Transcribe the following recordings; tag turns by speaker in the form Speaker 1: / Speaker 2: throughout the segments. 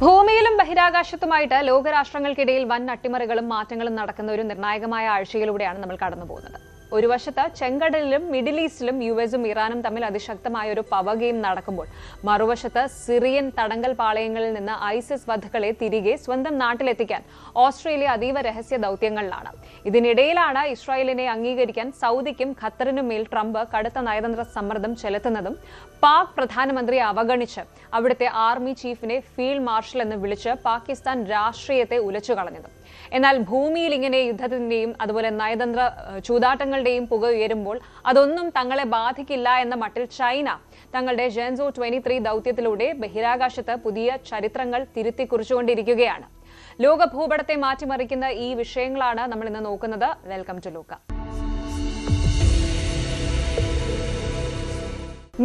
Speaker 1: ഭൂമിയിലും ബഹിരാകാശത്തുമായിട്ട് ലോകരാഷ്ട്രങ്ങൾക്കിടയിൽ വൻ അട്ടിമറികളും മാറ്റങ്ങളും നടക്കുന്ന ഒരു നിർണായകമായ ആഴ്ചയിലൂടെയാണ് നമ്മൾ കടന്നുപോകുന്നത്. ഒരു വശത്ത് ചെങ്കടലിലും മിഡിൽ ഈസ്റ്റിലും യുഎസും ഇറാനും തമ്മിൽ അതിശക്തമായ ഒരു പവർ ഗെയിം നടക്കുമ്പോൾ മറുവശത്ത് സിറിയൻ തടങ്കൽ പാളയങ്ങളിൽ നിന്ന് ഐസിസ് വധുക്കളെ തിരികെ സ്വന്തം നാട്ടിലെത്തിക്കാൻ ഓസ്ട്രേലിയ അതീവ രഹസ്യ ദൌത്യങ്ങളിലാണ്. ഇതിനിടയിലാണ് ഇസ്രായേലിനെ അംഗീകരിക്കാൻ സൗദിക്കും ഖത്തറിനും മേൽ ട്രംപ് കടുത്ത നയതന്ത്ര സമ്മർദ്ദം ചെലുത്തുന്നതും പാക് പ്രധാനമന്ത്രിയെ അവഗണിച്ച് അവിടുത്തെ ആർമി ചീഫിനെ ഫീൽഡ് മാർഷൽ എന്ന് വിളിച്ച് പാകിസ്ഥാൻ രാഷ്ട്രീയത്തെ ഉലച്ചു കളഞ്ഞതും. എന്നാൽ ഭൂമിയിൽ ഇങ്ങനെ യുദ്ധത്തിന്റെയും അതുപോലെ നയതന്ത്ര ചൂതാട്ടങ്ങളുടെയും പുക ഉയരുമ്പോൾ അതൊന്നും തങ്ങളെ ബാധിക്കില്ല എന്ന മട്ടിൽ ചൈന തങ്ങളുടെ ജെൻസോ 23 ദൌത്യത്തിലൂടെ ബഹിരാകാശത്ത് പുതിയ ചരിത്രങ്ങൾ തിരുത്തിക്കുറിച്ചുകൊണ്ടിരിക്കുകയാണ്. ലോക ഭൂപടത്തെ മാറ്റിമറിക്കുന്ന ഈ വിഷയങ്ങളാണ് നമ്മൾ ഇന്ന് നോക്കുന്നത്. Welcome to Luca.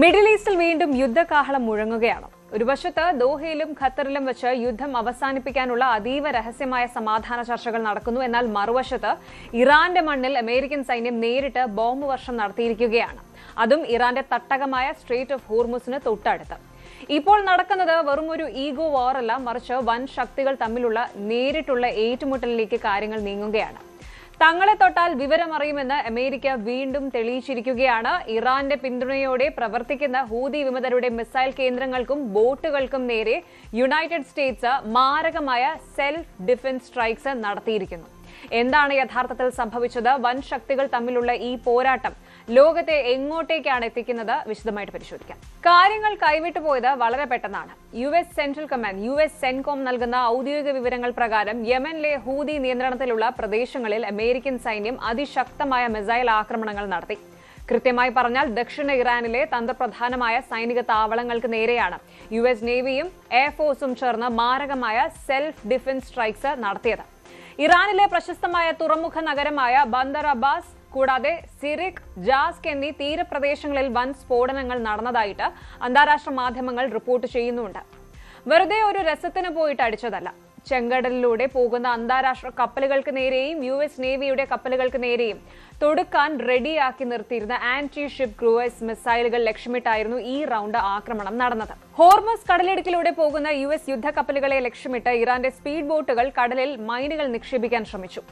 Speaker 1: മിഡിൽ ഈസ്റ്റിൽ വീണ്ടും യുദ്ധകാഹളം മുഴങ്ങുകയാണ്. ഒരു വശത്ത് ദോഹയിലും ഖത്തറിലും വെച്ച് യുദ്ധം അവസാനിപ്പിക്കാനുള്ള അതീവ രഹസ്യമായ സമാധാന ചർച്ചകൾ നടക്കുന്നു. എന്നാൽ മറുവശത്ത് ഇറാന്റെ മണ്ണിൽ അമേരിക്കൻ സൈന്യം നേരിട്ട് ബോംബ് വർഷം നടത്തിയിരിക്കുകയാണ്. അതും ഇറാന്റെ തട്ടകമായ സ്ട്രെയ്റ്റ് ഓഫ് ഹോർമുസിന് തൊട്ടടുത്ത്. ഇപ്പോൾ നടക്കുന്നത് വെറും ഒരു ഈഗോ വാറല്ല, മറിച്ച് വൻ ശക്തികൾ തമ്മിലുള്ള നേരിട്ടുള്ള ഏറ്റുമുട്ടലിലേക്ക് കാര്യങ്ങൾ നീങ്ങുകയാണ്. തങ്ങളെ തൊട്ടാൽ വിവരമറിയുമെന്ന് അമേരിക്ക വീണ്ടും തെളിയിച്ചിരിക്കുകയാണ്. ഇറാന്റെ പിന്തുണയോടെ പ്രവർത്തിക്കുന്ന ഹൂതി വിമതരുടെ മിസൈൽ കേന്ദ്രങ്ങൾക്കും ബോട്ടുകൾക്കും നേരെ യുണൈറ്റഡ് സ്റ്റേറ്റ്സ് മാരകമായ സെൽഫ് ഡിഫൻസ് സ്ട്രൈക്സ് നടത്തിയിരിക്കുന്നു. എന്താണ് യഥാർത്ഥത്തിൽ സംഭവിച്ചത്? വൻ ശക്തികൾ തമ്മിലുള്ള ഈ പോരാട്ടം ലോകത്തെ എങ്ങോട്ടേക്കാണ് എത്തിക്കുന്നത്? വിശദമായിട്ട് പരിശോധിക്കാം. കാര്യങ്ങൾ കൈവിട്ടുപോയത് വളരെ പെട്ടെന്നാണ്. US central command US CENTCOM നൽകുന്ന ഔദ്യോഗിക വിവരങ്ങൾ പ്രകാരം യമനിലെ ഹൂതി നിയന്ത്രണത്തിലുള്ള പ്രദേശങ്ങളിൽ അമേരിക്കൻ സൈന്യം അതിശക്തമായ മിസൈൽ ആക്രമണങ്ങൾ നടത്തി. കൃത്യമായി പറഞ്ഞാൽ ദക്ഷിണ ഇറാനിലെ തന്ത്രപ്രധാനമായ സൈനിക താവളങ്ങൾക്ക് നേരെയാണ് US നേവിയും എയർഫോഴ്സും ചേർന്ന് മാരകമായ സെൽഫ് ഡിഫൻസ് സ്ട്രൈക്സ് നടത്തിയത്. ഇറാനിലെ പ്രശസ്തമായ തുറമുഖ നഗരമായ ബന്ദർ അബ്ബാസ് കൂടാതെ സിറിക്, ജാസ്ക് എന്നീ തീരപ്രദേശങ്ങളിൽ വൻ സ്ഫോടനങ്ങൾ നടന്നതായിട്ട് അന്താരാഷ്ട്ര മാധ്യമങ്ങൾ റിപ്പോർട്ട് ചെയ്യുന്നുണ്ട്. വെറുതെ ഒരു രസത്തിന് പോയിട്ട് അടിച്ചതല്ല. ചെങ്കടലിലൂടെ പോകുന്ന അന്താരാഷ്ട്ര കപ്പലുകൾക്ക് നേരെയും US നേവിയുടെ കപ്പലുകൾക്ക് നേരെയും തൊടുക്കാൻ റെഡിയാക്കി നിർത്തിയിരുന്ന ആന്റി ഷിപ്പ് ക്രൂയിസ് മിസൈലുകൾ ലക്ഷ്യമിട്ടായിരുന്നു ഈ റൗണ്ട് ആക്രമണം നടന്നത്. ഹോർമസ് കടലിടുക്കിലൂടെ പോകുന്ന US യുദ്ധക്കപ്പലുകളെ ലക്ഷ്യമിട്ട് ഇറാന്റെ സ്പീഡ് ബോട്ടുകൾ കടലിൽ മൈനുകൾ നിക്ഷേപിക്കാൻ ശ്രമിച്ചു.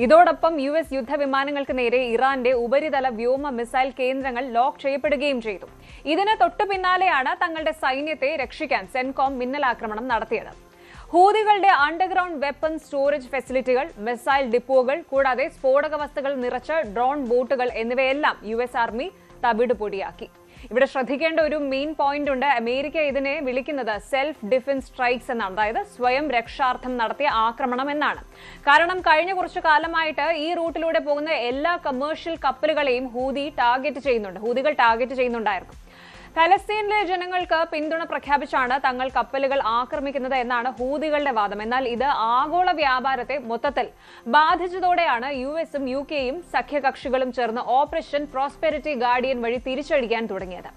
Speaker 1: ഇതോടൊപ്പം US യുദ്ധവിമാനങ്ങൾക്ക് നേരെ ഇറാന്റെ ഉപരിതല വ്യോമ മിസൈൽ കേന്ദ്രങ്ങൾ ലോക്ക് ചെയ്യപ്പെടുകയും ചെയ്തു. ഇതിന് തൊട്ടു പിന്നാലെയാണ് തങ്ങളുടെ സൈന്യത്തെ രക്ഷിക്കാൻ സെൻകോം മിന്നലാക്രമണം നടത്തിയത്. ഹൂതികളുടെ അണ്ടർഗ്രൗണ്ട് വെപ്പൺ സ്റ്റോറേജ് ഫെസിലിറ്റികൾ, മിസൈൽ ഡിപ്പോകൾ കൂടാതെ സ്ഫോടക വസ്തുക്കൾ നിറച്ച ഡ്രോൺ ബോട്ടുകൾ എന്നിവയെല്ലാം US ആർമി തവിട് പൊടിയാക്കി. ഇവിടെ ശ്രദ്ധിക്കേണ്ട ഒരു മെയിൻ പോയിന്റ് ഉണ്ട്. അമേരിക്ക ഇതിനെ വിളിക്കുന്നത് സെൽഫ് ഡിഫൻസ് സ്ട്രൈക്സ് എന്നാണ്, അതായത് സ്വയം രക്ഷാർത്ഥം നടത്തിയ ആക്രമണം എന്നാണ്. കാരണം കഴിഞ്ഞ കുറച്ചു കാലമായിട്ട് ഈ റൂട്ടിലൂടെ പോകുന്ന എല്ലാ കമേഴ്ഷ്യൽ കപ്പലുകളെയും ഹൂതികൾ ടാർഗറ്റ് ചെയ്യുന്നുണ്ടായിരുന്നു. ഫലസ്തീനിലെ ജനങ്ങൾക്ക് പിന്തുണ പ്രഖ്യാപിച്ചാണ് തങ്ങൾ കപ്പലുകൾ ആക്രമിക്കുന്നത് എന്നാണ് ഹൂതികളുടെ വാദം. എന്നാൽ ഇത് ആഗോള വ്യാപാരത്തെ മൊത്തത്തിൽ ബാധിച്ചതോടെയാണ് USഉം UKയും സഖ്യകക്ഷികളും ചേർന്ന് ഓപ്പറേഷൻ പ്രോസ്പെരിറ്റി ഗാർഡിയൻ വഴി തിരിച്ചടിക്കാൻ തുടങ്ങിയത്.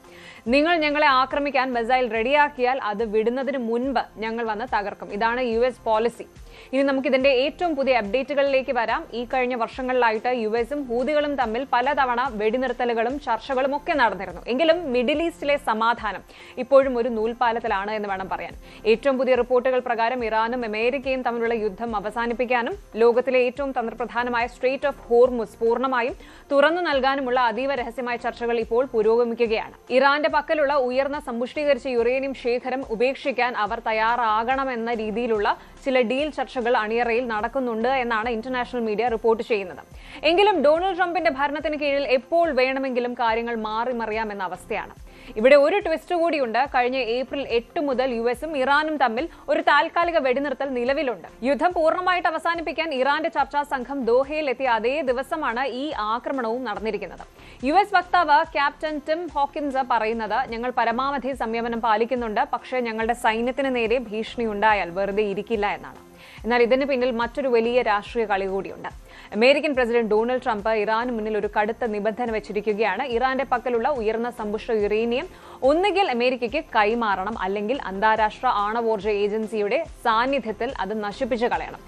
Speaker 1: നിങ്ങൾ ഞങ്ങളെ ആക്രമിക്കാൻ മിസൈൽ റെഡിയാക്കിയാൽ അത് വിടുന്നതിന് മുൻപ് ഞങ്ങൾ വന്ന് തകർക്കും. ഇതാണ് US പോളിസി. ഇനി നമുക്കിതിന്റെ ഏറ്റവും പുതിയ അപ്ഡേറ്റുകളിലേക്ക് വരാം. ഈ കഴിഞ്ഞ വർഷങ്ങളിലായിട്ട് USഉം ഹൂതികളും തമ്മിൽ പലതവണ വെടിനിർത്തലുകളും ചർച്ചകളും ഒക്കെ നടന്നിരുന്നു. എങ്കിലും മിഡിൽ ഈസ്റ്റിലെ സമാധാനം ഇപ്പോഴും ഒരു നൂൽപാലത്തിലാണ് എന്ന് വേണം പറയാൻ. ഏറ്റവും പുതിയ റിപ്പോർട്ടുകൾ പ്രകാരം ഇറാനും അമേരിക്കയും തമ്മിലുള്ള യുദ്ധം അവസാനിപ്പിക്കാനും ലോകത്തിലെ ഏറ്റവും തന്ത്രപ്രധാനമായ സ്ട്രെയ്റ്റ് ഓഫ് ഹോർമുസ് പൂർണ്ണമായും തുറന്നു നൽകാനുമുള്ള അതീവ രഹസ്യമായ ചർച്ചകൾ ഇപ്പോൾ പുരോഗമിക്കുകയാണ്. ഇറാന്റെ പക്കലുള്ള ഉയർന്ന സമ്പുഷ്ടീകരിച്ച യുറേനിയം ശേഖരം ഉപേക്ഷിക്കാൻ അവർ തയ്യാറാകണമെന്ന രീതിയിലുള്ള ചില ഡീൽ ചർച്ചകൾ അണിയറയിൽ നടക്കുന്നുണ്ട് എന്നാണ് ഇന്റർനാഷണൽ മീഡിയ റിപ്പോർട്ട് ചെയ്യുന്നത്. എങ്കിലും ഡൊണാൾഡ് ട്രംപിന്റെ ഭരണത്തിന് കീഴിൽ എപ്പോൾ വേണമെങ്കിലും കാര്യങ്ങൾ മാറിമറിയാമെന്ന അവസ്ഥയാണ്. ഇവിടെ ഒരു ട്വിസ്റ്റ് കൂടിയുണ്ട്. കഴിഞ്ഞ ഏപ്രിൽ 8 മുതൽ USഉം ഇറാനും തമ്മിൽ ഒരു താൽക്കാലിക വെടിനിർത്തൽ നിലവിലുണ്ട്. യുദ്ധം പൂർണ്ണമായിട്ട് അവസാനിപ്പിക്കാൻ ഇറാന്റെ ചർച്ചാ സംഘം ദോഹയിൽ എത്തിയ അതേ ദിവസമാണ് ഈ ആക്രമണവും നടന്നിരിക്കുന്നത്. US വക്താവ് ക്യാപ്റ്റൻ ടിം ഹോക്കിൻസ് പറയുന്നത്, ഞങ്ങൾ പരമാവധി സംയമനം പാലിക്കുന്നുണ്ട്, പക്ഷേ ഞങ്ങളുടെ സൈന്യത്തിന് നേരെ ഭീഷണി ഉണ്ടായാൽ വെറുതെ ഇരിക്കില്ല എന്നാണ്. എന്നാൽ ഇതിന് പിന്നിൽ മറ്റൊരു വലിയ രാഷ്ട്രീയ കളി കൂടിയുണ്ട്. അമേരിക്കൻ പ്രസിഡന്റ് ഡൊണാൾഡ് ട്രംപ് ഇറാന് മുന്നിൽ ഒരു കടുത്ത നിബന്ധന വെച്ചിരിക്കുകയാണ്. ഇറാന്റെ പക്കലുള്ള ഉയർന്ന സമ്പുഷ്ട യുറേനിയം ഒന്നുകിൽ അമേരിക്കയ്ക്ക് കൈമാറണം, അല്ലെങ്കിൽ അന്താരാഷ്ട്ര ആണവോർജ്ജ ഏജൻസിയുടെ സാന്നിധ്യത്തിൽ അത് നശിപ്പിച്ചു കളയണം.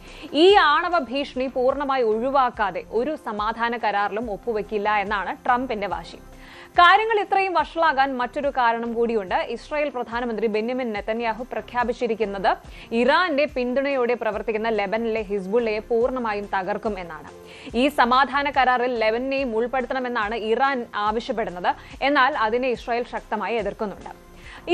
Speaker 1: ഈ ആണവ ഭീഷണി പൂർണ്ണമായി ഒഴിവാക്കാതെ ഒരു സമാധാന കരാറിലും ഒപ്പുവെക്കില്ല എന്നാണ് ട്രംപിന്റെ വാശി. കാര്യങ്ങൾ ഇത്രയും വഷളാകാൻ മറ്റൊരു കാരണം കൂടിയുണ്ട്. ഇസ്രായേൽ പ്രധാനമന്ത്രി ബെന്യാമിൻ നെതന്യാഹു പ്രഖ്യാപിച്ചിരിക്കുന്നത് ഇറാന്റെ പിന്തുണയോടെ പ്രവർത്തിക്കുന്ന ലെബനനിലെ ഹിസ്ബുള്ളയെ പൂർണ്ണമായും തകർക്കും എന്നാണ്. ഈ സമാധാന കരാറിൽ ലെബനനെയും ഉൾപ്പെടുത്തണമെന്നാണ് ഇറാൻ ആവശ്യപ്പെടുന്നത്. എന്നാൽ അതിനെ ഇസ്രായേൽ ശക്തമായി എതിർക്കുന്നുണ്ട്.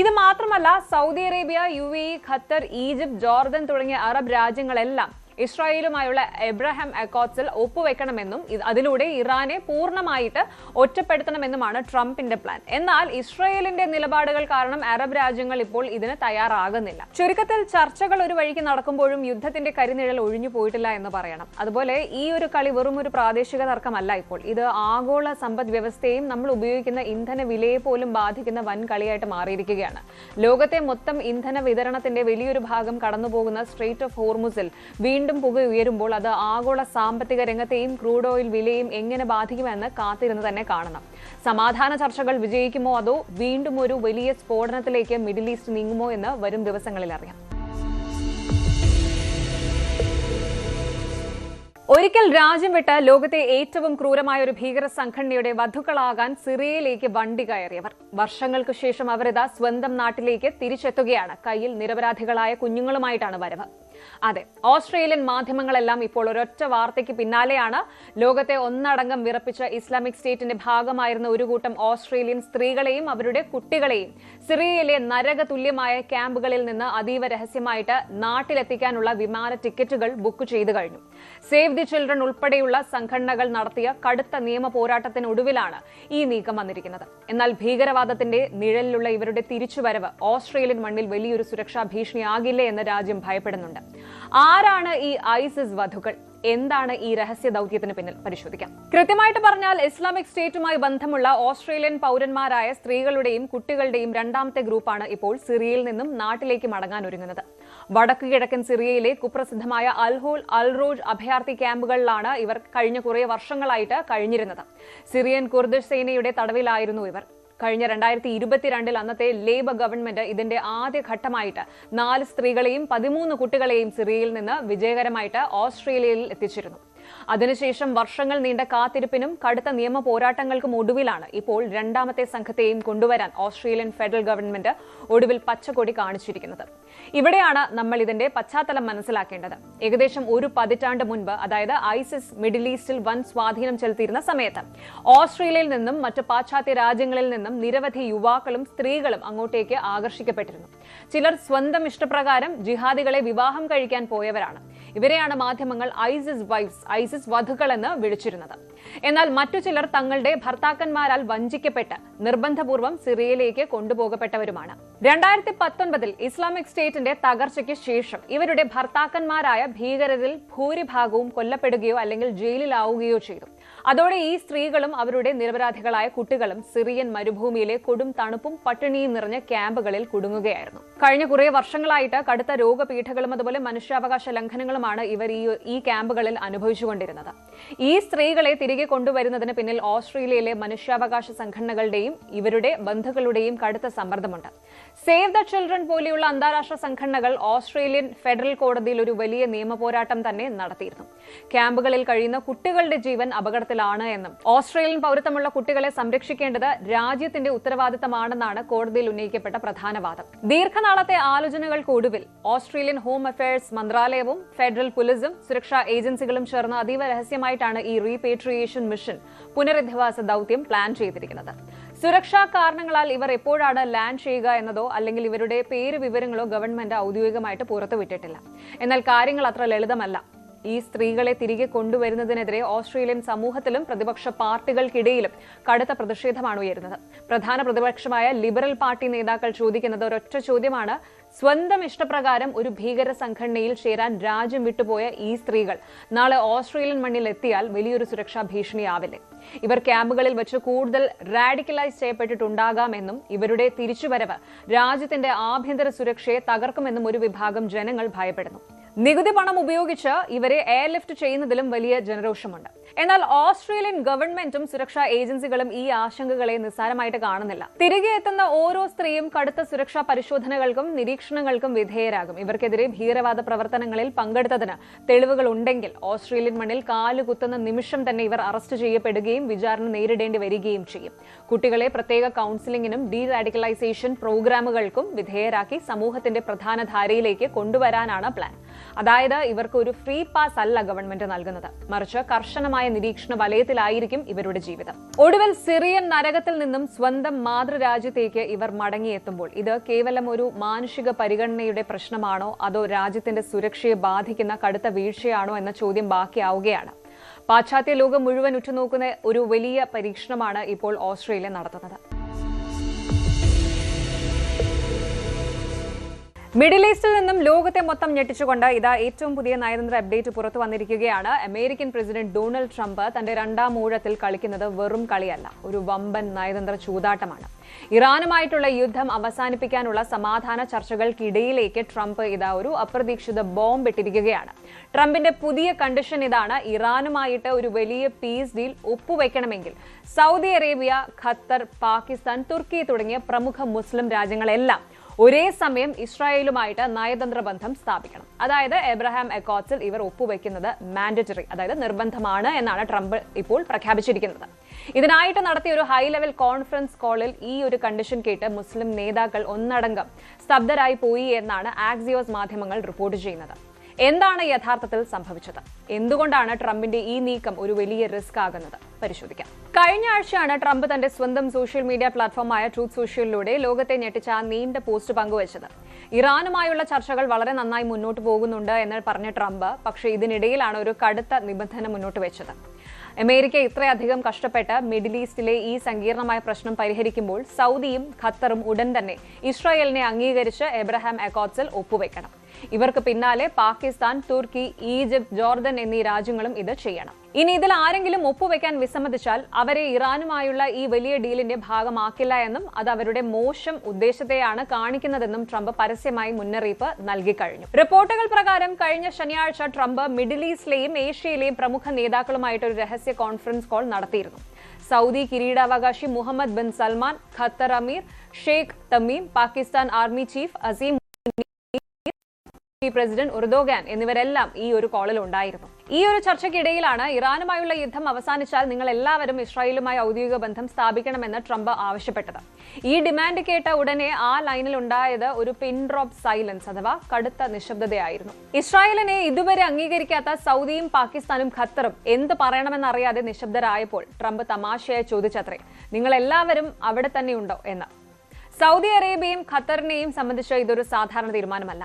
Speaker 1: ഇത് മാത്രമല്ല, Saudi Arabia, UAE, Qatar, Egypt, Jordan തുടങ്ങിയ അറബ് രാജ്യങ്ങളെല്ലാം ഇസ്രായേലുമായുള്ള എബ്രഹാം അക്കോർഡ്സിൽ ഒപ്പുവെക്കണമെന്നും അതിലൂടെ ഇറാനെ പൂർണ്ണമായിട്ട് ഒറ്റപ്പെടുത്തണമെന്നുമാണ് ട്രംപിന്റെ പ്ലാൻ. എന്നാൽ ഇസ്രായേലിന്റെ നിലപാടുകൾ കാരണം അറബ് രാജ്യങ്ങൾ ഇപ്പോൾ ഇതിന് തയ്യാറാകുന്നില്ല. ചുരുക്കത്തിൽ ചർച്ചകൾ ഒരു വഴിക്ക് നടക്കുമ്പോഴും യുദ്ധത്തിന്റെ കരിനിഴൽ ഒഴിഞ്ഞു പോയിട്ടില്ല എന്ന് പറയണം. അതുപോലെ ഈ ഒരു കളി വെറും ഒരു പ്രാദേശിക തർക്കമല്ല. ഇപ്പോൾ ഇത് ആഗോള സമ്പദ് വ്യവസ്ഥയെയും നമ്മൾ ഉപയോഗിക്കുന്ന ഇന്ധന വിലയെ പോലും ബാധിക്കുന്ന വൻ കളിയായിട്ട് മാറിയിരിക്കുകയാണ്. ലോകത്തെ മൊത്തം ഇന്ധന വിതരണത്തിന്റെ വലിയൊരു ഭാഗം കടന്നുപോകുന്ന സ്ട്രെയിറ്റ് ഓഫ് ഹോർമുസിൽ വീണ്ടും പുക ഉയരുമ്പോൾ അത് ആഗോള സാമ്പത്തിക രംഗത്തെയും ക്രൂഡ് ഓയിൽ വിലയും എങ്ങനെ ബാധിക്കുമെന്ന് കാത്തിരുന്ന് തന്നെ കാണണം. സമാധാന ചർച്ചകൾ വിജയിക്കുമോ അതോ വീണ്ടും ഒരു വലിയ സ്ഫോടനത്തിലേക്ക് മിഡിൽ ഈസ്റ്റ് നീങ്ങുമോ എന്ന് വരും ദിവസങ്ങളിൽ അറിയാം. ഒരിക്കൽ രാജ്യം വിട്ട് ലോകത്തെ ഏറ്റവും ക്രൂരമായ ഒരു ഭീകര സംഘടനയുടെ വധുക്കളാകാൻ സിറിയയിലേക്ക് വണ്ടി കയറിയവർ. വർഷങ്ങൾക്ക് ശേഷം അവരിതാ സ്വന്തം നാട്ടിലേക്ക് തിരിച്ചെത്തുകയാണ്. കയ്യിൽ നിരപരാധികളായ കുഞ്ഞുങ്ങളുമായിട്ടാണ് വരവ്. അതെ, ഓസ്ട്രേലിയൻ മാധ്യമങ്ങളെല്ലാം ഇപ്പോൾ ഒരൊറ്റ വാർത്തയ്ക്ക് പിന്നാലെയാണ്. ലോകത്തെ ഒന്നടങ്കം വിറപ്പിച്ച ഇസ്ലാമിക് സ്റ്റേറ്റിന്റെ ഭാഗമായിരുന്ന ഒരു കൂട്ടം ഓസ്ട്രേലിയൻ സ്ത്രീകളെയും അവരുടെ കുട്ടികളെയും സിറിയയിലെ നരക തുല്യമായ ക്യാമ്പുകളിൽ നിന്ന് അതീവ രഹസ്യമായിട്ട് നാട്ടിലെത്തിക്കാനുള്ള വിമാന ടിക്കറ്റുകൾ ബുക്ക് ചെയ്തു കഴിഞ്ഞു. സേവ് ദി ചിൽഡ്രൻ ഉൾപ്പെടെയുള്ള സംഘടനകൾ നടത്തിയ കടുത്ത നിയമ പോരാട്ടത്തിനൊടുവിലാണ് ഈ നീക്കം വന്നിരിക്കുന്നത്. എന്നാൽ ഭീകരവാദത്തിന്റെ നിഴലിലുള്ള ഇവരുടെ തിരിച്ചുവരവ് ഓസ്ട്രേലിയൻ മണ്ണിൽ വലിയൊരു സുരക്ഷാ ഭീഷണിയാകില്ലേ എന്ന് രാജ്യം ഭയപ്പെടുന്നുണ്ട്. ആരാണ് ഈ ഐസിസ് വധുക്കൾ? എന്താണ് ഈ രഹസ്യ ദൌത്യത്തിന് പിന്നിൽ? പരിശോധിക്കാം. കൃത്യമായിട്ട് പറഞ്ഞാൽ ഇസ്ലാമിക് സ്റ്റേറ്റുമായി ബന്ധമുള്ള ഓസ്ട്രേലിയൻ പൗരന്മാരായ സ്ത്രീകളുടെയും കുട്ടികളുടെയും രണ്ടാമത്തെ ഗ്രൂപ്പാണ് ഇപ്പോൾ സിറിയയിൽ നിന്നും നാട്ടിലേക്ക് മടങ്ങാൻ ഒരുങ്ങുന്നത്. വടക്കു കിഴക്കൻ സിറിയയിലെ കുപ്രസിദ്ധമായ അൽഹോൾ, അൽറോജ് അഭയാർത്ഥി ക്യാമ്പുകളിലാണ് ഇവർ കഴിഞ്ഞ കുറേ വർഷങ്ങളായിട്ട് കഴിഞ്ഞിരുന്നത്. സിറിയൻ കുർദിഷ് സേനയുടെ തടവിലായിരുന്നു ഇവർ. കഴിഞ്ഞ 2022 അന്നത്തെ ലേബർ ഗവൺമെന്റ് ഇതിന്റെ ആദ്യ ഘട്ടമായിട്ട് 4 സ്ത്രീകളെയും 13 കുട്ടികളെയും സിറിയയിൽ നിന്ന് വിജയകരമായിട്ട് ഓസ്ട്രേലിയയിൽ എത്തിച്ചിരുന്നു. അതിനുശേഷം വർഷങ്ങൾ നീണ്ട കാത്തിരിപ്പിനും കടുത്ത നിയമ പോരാട്ടങ്ങൾക്കും ഒടുവിലാണ് ഇപ്പോൾ രണ്ടാമത്തെ സംഘത്തെയും കൊണ്ടുവരാൻ ഓസ്ട്രേലിയൻ ഫെഡറൽ ഗവൺമെന്റ് ഒടുവിൽ പച്ചക്കൊടി കാണിച്ചിരിക്കുന്നത്. ഇവിടെയാണ് നമ്മൾ ഇതിന്റെ പശ്ചാത്തലം മനസ്സിലാക്കേണ്ടത്. ഏകദേശം ഒരു പതിറ്റാണ്ട് മുൻപ്, അതായത് ഐസിസ് മിഡിൽ ഈസ്റ്റിൽ വൻ സ്വാധീനം ചെലുത്തിയിരുന്ന സമയത്ത് ഓസ്ട്രേലിയയിൽ നിന്നും മറ്റ് പാശ്ചാത്യ രാജ്യങ്ങളിൽ നിന്നും നിരവധി യുവാക്കളും സ്ത്രീകളും അങ്ങോട്ടേക്ക് ആകർഷിക്കപ്പെട്ടിരുന്നു. ചിലർ സ്വന്തം ഇഷ്ടപ്രകാരം ജിഹാദികളെ വിവാഹം കഴിക്കാൻ പോയവരാണ്. ഇവരെയാണ് മാധ്യമങ്ങൾ ഐസിസ് വൈഫ്സ്, ഐസിസ് വധുക്കൾ എന്ന് വിളിച്ചിരുന്നത്. എന്നാൽ മറ്റു ചിലർ തങ്ങളുടെ ഭർത്താക്കന്മാരാൽ വഞ്ചിക്കപ്പെട്ട് നിർബന്ധപൂർവ്വം സിറിയയിലേക്ക് കൊണ്ടുപോകപ്പെട്ടവരുമാണ്. 2019 ഇസ്ലാമിക് സ്റ്റേറ്റിന്റെ തകർച്ചയ്ക്ക് ശേഷം ഇവരുടെ ഭർത്താക്കന്മാരായ ഭീകരരിൽ ഭൂരിഭാഗവും കൊല്ലപ്പെടുകയോ അല്ലെങ്കിൽ ജയിലിലാവുകയോ ചെയ്തു. അതോടെ ഈ സ്ത്രീകളും അവരുടെ നിരപരാധികളായ കുട്ടികളും സിറിയൻ മരുഭൂമിയിലെ കൊടും തണുപ്പും പട്ടിണിയും നിറഞ്ഞ ക്യാമ്പുകളിൽ കുടുങ്ങുകയായിരുന്നു. കഴിഞ്ഞ കുറേ വർഷങ്ങളായിട്ട് കടുത്ത രോഗപീഠകളും അതുപോലെ മനുഷ്യാവകാശ ലംഘനങ്ങളുമാണ് ഇവർ ഈ ക്യാമ്പുകളിൽ അനുഭവിച്ചുകൊണ്ടിരുന്നത്. ഈ സ്ത്രീകളെ തിരികെ കൊണ്ടുവരുന്നതിന് പിന്നിൽ ഓസ്ട്രേലിയയിലെ മനുഷ്യാവകാശ സംഘടനകളുടെയും ഇവരുടെ ബന്ധുക്കളുടെയും കടുത്ത സമ്മർദ്ദമുണ്ട്. സേവ് ദ ചിൽഡ്രൻ പോലെയുള്ള അന്താരാഷ്ട്ര സംഘടനകൾ ഓസ്ട്രേലിയൻ ഫെഡറൽ കോടതിയിൽ ഒരു വലിയ നിയമ പോരാട്ടം തന്നെ നടത്തിയിരുന്നു. ക്യാമ്പുകളിൽ കഴിയുന്ന കുട്ടികളുടെ ജീവൻ അപകടത്തിലാണ് എന്നും ഓസ്ട്രേലിയൻ പൗരത്വമുള്ള കുട്ടികളെ സംരക്ഷിക്കേണ്ടത് രാജ്യത്തിന്റെ ഉത്തരവാദിത്തമാണെന്നാണ് കോടതിയിൽ ഉന്നയിക്കപ്പെട്ട പ്രധാന വാദം. ദീർഘനാളത്തെ ആലോചനകൾക്കൊടുവിൽ ഓസ്ട്രേലിയൻ ഹോം അഫയേഴ്സ് മന്ത്രാലയവും ഫെഡറൽ പോലീസും സുരക്ഷാ ഏജൻസികളും ചേർന്ന് അതീവ രഹസ്യമായിട്ടാണ് ഈ റീപേട്രിയേഷൻ മിഷൻ പുനരധിവാസ ദൌത്യം പ്ലാൻ ചെയ്തിരിക്കുന്നത്. സുരക്ഷാ കാരണങ്ങളാൽ ഇവർ എപ്പോഴാണ് ലാൻഡ് ചെയ്യുക എന്നതോ അല്ലെങ്കിൽ ഇവരുടെ പേര് വിവരങ്ങളോ ഗവൺമെന്റ് ഔദ്യോഗികമായിട്ട് പുറത്തുവിട്ടിട്ടില്ല. എന്നാൽ കാര്യങ്ങൾ അത്ര ലളിതമല്ല. ഈ സ്ത്രീകളെ തിരികെ കൊണ്ടുവരുന്നതിനെതിരെ ഓസ്ട്രേലിയൻ സമൂഹത്തിലും പ്രതിപക്ഷ പാർട്ടികൾക്കിടയിലും കടുത്ത പ്രതിഷേധമാണ് ഉയരുന്നത്. പ്രധാന പ്രതിപക്ഷമായ ലിബറൽ പാർട്ടി നേതാക്കൾ ചോദിക്കുന്നത് ഒരൊറ്റ ചോദ്യമാണ്: സ്വന്തം ഇഷ്ടപ്രകാരം ഒരു ഭീകര സംഘടനയിൽ ചേരാൻ രാജ്യം വിട്ടുപോയ ഈ സ്ത്രീകൾ നാളെ ഓസ്ട്രേലിയൻ മണ്ണിൽ എത്തിയാൽ വലിയൊരു സുരക്ഷാ ഭീഷണിയാവില്ലേ? ഇവർ ക്യാമ്പുകളിൽ വെച്ച് കൂടുതൽ റാഡിക്കലൈസ് ചെയ്യപ്പെട്ടിട്ടുണ്ടാകാമെന്നും ഇവരുടെ തിരിച്ചുവരവ് രാജ്യത്തിന്റെ ആഭ്യന്തര സുരക്ഷയെ തകർക്കുമെന്നും ഒരു വിഭാഗം ജനങ്ങൾ ഭയപ്പെടുന്നു. നികുതി പണം ഉപയോഗിച്ച് ഇവരെ എയർലിഫ്റ്റ് ചെയ്യുന്നതിലും വലിയ ജനരോഷമുണ്ട്. എന്നാൽ ഓസ്ട്രേലിയൻ ഗവൺമെന്റും സുരക്ഷാ ഏജൻസികളും ഈ ആശങ്കകളെ നിസ്സാരമായിട്ട് കാണുന്നില്ല. തിരികെ എത്തുന്ന ഓരോ സ്ത്രീയും കടുത്ത സുരക്ഷാ പരിശോധനകൾക്കും നിരീക്ഷണങ്ങൾക്കും വിധേയരാകും. ഇവർക്കെതിരെ ഭീകരവാദ പ്രവർത്തനങ്ങളിൽ പങ്കെടുത്തതിന് തെളിവുകൾ ഉണ്ടെങ്കിൽ ഓസ്ട്രേലിയൻ മണ്ണിൽ കാലുകുത്തുന്ന നിമിഷം തന്നെ ഇവർ അറസ്റ്റ് ചെയ്യപ്പെടുകയും വിചാരണ നേരിടേണ്ടി വരികയും ചെയ്യും. കുട്ടികളെ പ്രത്യേക കൌൺസിലിംഗിനും ഡീ റാഡിക്കലൈസേഷൻ പ്രോഗ്രാമുകൾക്കും വിധേയരാക്കി സമൂഹത്തിന്റെ പ്രധാന ധാരയിലേക്ക് കൊണ്ടുവരാനാണ് പ്ലാൻ. അതായത് ഇവർക്ക് ഒരു ഫ്രീ പാസ് അല്ല ഗവൺമെന്റ് നൽകുന്നത്, മറിച്ച് കർശനമായ നിരീക്ഷണ വലയത്തിലായിരിക്കും ഇവരുടെ ജീവിതം. ഒടുവിൽ സിറിയൻ നരകത്തിൽ നിന്നും സ്വന്തം മാതൃരാജ്യത്തേക്ക് ഇവർ മടങ്ങിയെത്തുമ്പോൾ ഇത് കേവലം ഒരു മാനുഷിക പരിഗണനയുടെ പ്രശ്നമാണോ അതോ രാജ്യത്തിന്റെ സുരക്ഷയെ ബാധിക്കുന്ന കടുത്ത വീഴ്ചയാണോ എന്ന ചോദ്യം ബാക്കിയാവുകയാണ്. പാശ്ചാത്യ ലോകം മുഴുവൻ ഉറ്റുനോക്കുന്ന ഒരു വലിയ പരീക്ഷണമാണ് ഇപ്പോൾ ഓസ്ട്രേലിയ നടത്തുന്നത്. മിഡിൽ ഈസ്റ്റിൽ നിന്നും ലോകത്തെ മൊത്തം ഞെട്ടിച്ചുകൊണ്ട് ഇതാ ഏറ്റവും പുതിയ നയതന്ത്ര അപ്ഡേറ്റ് പുറത്തു വന്നിരിക്കുകയാണ്. അമേരിക്കൻ പ്രസിഡന്റ് ഡൊണാൾഡ് ട്രംപ് തന്റെ രണ്ടാം ഊഴത്തിൽ കളിക്കുന്നത് വെറും കളിയല്ല, ഒരു വമ്പൻ നയതന്ത്ര ചൂതാട്ടമാണ്. ഇറാനുമായിട്ടുള്ള യുദ്ധം അവസാനിപ്പിക്കാനുള്ള സമാധാന ചർച്ചകൾക്കിടയിലേക്ക് ട്രംപ് ഇതാ ഒരു അപ്രതീക്ഷിത ബോംബ് ഇട്ടിരിക്കുകയാണ്. ട്രംപിന്റെ പുതിയ കണ്ടീഷൻ ഇതാണ്: ഇറാനുമായിട്ട് ഒരു വലിയ പീസ് ഡീൽ ഒപ്പുവെക്കണമെങ്കിൽ സൗദി അറേബ്യ, ഖത്തർ, പാകിസ്ഥാൻ, തുർക്കി തുടങ്ങിയ പ്രമുഖ മുസ്ലിം രാജ്യങ്ങളെല്ലാം ഒരേ സമയം ഇസ്രായേലുമായിട്ട് നയതന്ത്ര ബന്ധം സ്ഥാപിക്കണം. അതായത് എബ്രഹാം അക്കോർഡ്സിൽ ഇവർ ഒപ്പുവെക്കുന്നത് മാൻഡറ്ററി, അതായത് നിർബന്ധമാണ് എന്നാണ് ട്രംപ് ഇപ്പോൾ പ്രഖ്യാപിച്ചിരിക്കുന്നത്. ഇതിനായിട്ട് നടത്തിയ ഒരു ഹൈ ലെവൽ കോൺഫറൻസ് കോളിൽ ഈ ഒരു കണ്ടീഷൻ കേട്ട് മുസ്ലിം നേതാക്കൾ ഒന്നടങ്കം സ്തബ്ധരായി പോയി എന്നാണ് ആക്സിയോസ് മാധ്യമങ്ങൾ റിപ്പോർട്ട് ചെയ്യുന്നത്. എന്താണ് യഥാർത്ഥത്തിൽ സംഭവിച്ചത്? എന്തുകൊണ്ടാണ് ട്രംപിന്റെ ഈ നീക്കം ഒരു വലിയ റിസ്ക് ആകുന്നത്? പരിശോധിക്കാം. കഴിഞ്ഞ ആഴ്ചയാണ് ട്രംപ് തന്റെ സ്വന്തം സോഷ്യൽ മീഡിയ പ്ലാറ്റ്ഫോമായ ട്രൂത്ത് സോഷ്യലിലൂടെ ലോകത്തെ ഞെട്ടിച്ച ആ നീണ്ട പോസ്റ്റ് പങ്കുവച്ചത്. ഇറാനുമായുള്ള ചർച്ചകൾ വളരെ നന്നായി മുന്നോട്ട് പോകുന്നുണ്ട് എന്ന് പറഞ്ഞ ട്രംപ് പക്ഷേ ഇതിനിടയിലാണ് ഒരു കടുത്ത നിബന്ധന മുന്നോട്ട് വെച്ചത്. അമേരിക്ക ഇത്രയധികം കഷ്ടപ്പെട്ട് മിഡിൽ ഈസ്റ്റിലെ ഈ സങ്കീർണമായ പ്രശ്നം പരിഹരിക്കുമ്പോൾ സൗദിയും ഖത്തറും ഉടൻ തന്നെ ഇസ്രായേലിനെ അംഗീകരിച്ച് എബ്രഹാം അക്കോർഡ്സിൽ ഒപ്പുവെക്കണം. ഇവർക്ക് പിന്നാലെ പാകിസ്ഥാൻ, തുർക്കി, ഈജിപ്ത്, ജോർദൻ എന്നീ രാജ്യങ്ങളും ഇത് ചെയ്യണം. ഇനി ഇതിൽ ആരെങ്കിലും ഒപ്പുവെക്കാൻ വിസമ്മതിച്ചാൽ അവരെ ഇറാനുമായുള്ള ഈ വലിയ ഡീലിന്റെ ഭാഗമാക്കില്ല എന്നും അത് അവരുടെ മോശം ഉദ്ദേശത്തെയാണ് കാണിക്കുന്നതെന്നും ട്രംപ് പരസ്യമായി മുന്നറിയിപ്പ് നൽകി കഴിഞ്ഞു. റിപ്പോർട്ടുകൾ പ്രകാരം കഴിഞ്ഞ ശനിയാഴ്ച ട്രംപ് മിഡിൽ ഈസ്റ്റിലെയും ഏഷ്യയിലെയും പ്രമുഖ നേതാക്കളുമായിട്ട് ഒരു രഹസ്യ കോൺഫറൻസ് കോൾ നടത്തിയിരുന്നു. സൗദി കിരീടാവകാശി മുഹമ്മദ് ബിൻ സൽമാൻ, ഖത്തർ അമീർ Sheikh Tamim, Pakistan army chief Asim president Erdogan എന്നിവരെല്ലാം ഈ ഒരു കോളിൽ ഉണ്ടായിരുന്നു. ഈ ഒരു ചർച്ചയ്ക്കിടയിലാണ് ഇറാനുമായുള്ള യുദ്ധം അവസാനിച്ചാൽ നിങ്ങൾ എല്ലാവരും ഇസ്രായേലുമായി ഔദ്യോഗിക ബന്ധം സ്ഥാപിക്കണമെന്ന് ട്രംപ് ആവശ്യപ്പെട്ടത്. ഈ ഡിമാൻഡ് കേട്ട ഉടനെ ആ ലൈനിൽ ഉണ്ടായത് ഒരു പിൻ ഡ്രോപ്പ് സൈലൻസ് അഥവാ കടുത്ത നിശബ്ദതയായിരുന്നു. ഇസ്രായേലിനെ ഇതുവരെ അംഗീകരിക്കാത്ത സൗദിയും പാകിസ്ഥാനും ഖത്തറും എന്ത് പറയണമെന്നറിയാതെ നിശബ്ദരായപ്പോൾ ട്രംപ് തമാശയായി ചോദിച്ചത്രേ, നിങ്ങൾ എല്ലാവരും അവിടെ തന്നെയുണ്ടോ എന്ന്. സൗദി അറേബ്യയും ഖത്തറിനെയും സംബന്ധിച്ച് ഇതൊരു സാധാരണ തീരുമാനമല്ല.